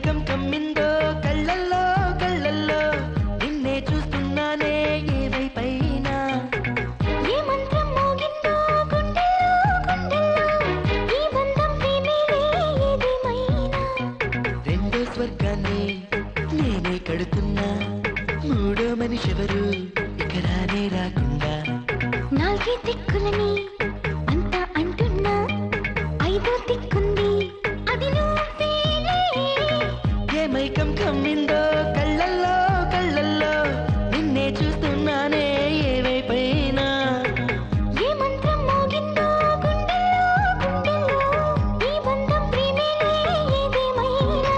మైకం కమ్మిందో కళ్ళల్లో కళ్ళల్లో నిన్నే చూస్తున్నానే ఏ వైపైనా ఏ మంత్రం మోగిందో గుండెల్లో గుండెల్లో ఈ బంధం ప్రేమేలే ఏదేమైనా రెండో స్వర్గాన్ని నేనే కడుతున్నా మూడో మనిషెవరు ఇక రానే రాకుండా నాలుగే దిక్కులని అంతా అంటున్నా ఐదో దిక్కుంది అది నువ్వేలే ఏ మైకం కమ్మిందో కళ్ళల్లో కళ్ళల్లో నిన్నే చూస్తున్నానే ఏ వైపైనా ఏ మంత్రం మోగిందో గుండెల్లో గుండెల్లో ఈ బంధం ప్రేమేలే ఏదేమైనా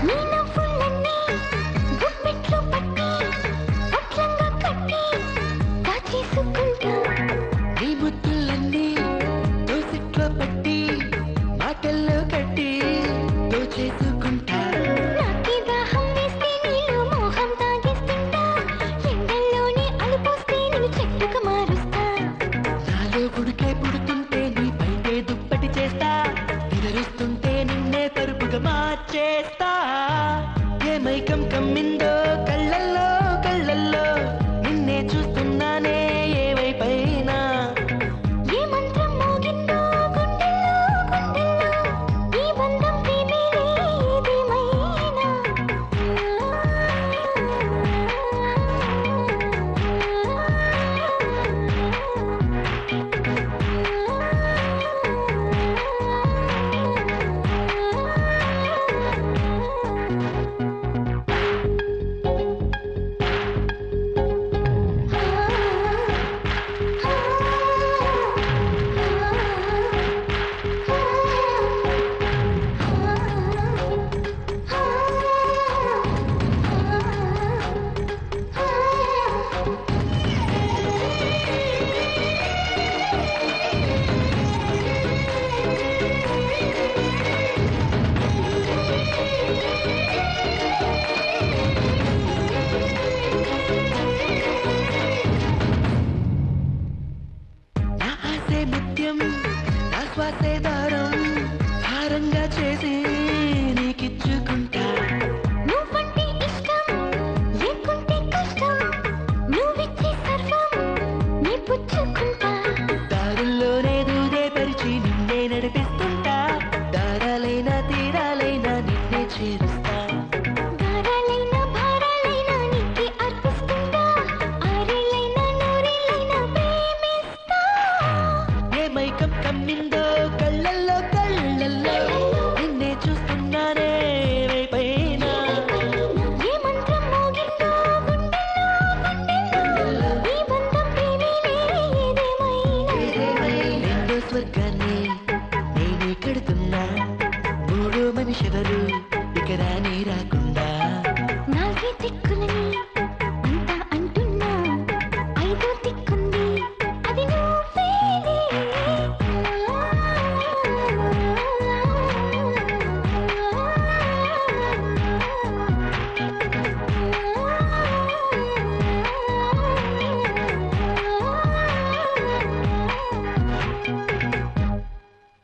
నీ నవ్వులన్నీ గుప్పెట్లో పట్టి పట్లంగా కట్టి దాచేసుకుంటా నీ ముద్దులన్నీ దోసిట్లో పట్టి మాటల్లో కట్టి దోచేసుకుంటా నాకే దాహం వేస్తే నీలో మోహం తాగేస్తుంటా ఎండల్లోనే అలుపోస్తే నేను చెట్టుగా మారుస్తా నాలో గుడికే పుడుతుంటే నీ పైనే దుప్పటి చేస్తా నిద్రిస్తుంటే నిన్నే తరుపుగా మార్చేస్తా ఏ మైకం కమ్మిందో కళ్ళల్లో కళ్ళల్లో నిన్నే చూస్తున్నానే ఏ వైపైనా ఏ మంత్రం మోగిందో గుండెల్లో గుండెల్లో ఈ బంధం ప్రేమేలే ఏదేమైనా నా ఆసే ముత్యం నా శ్వాసే దారం భారంగా చేసి నీకిచ్చుకుంటా నువ్వంటే ఇష్టం లేకుంటే కష్టం నువ్విచ్చే సర్వం నీ పుచ్చుకుంటా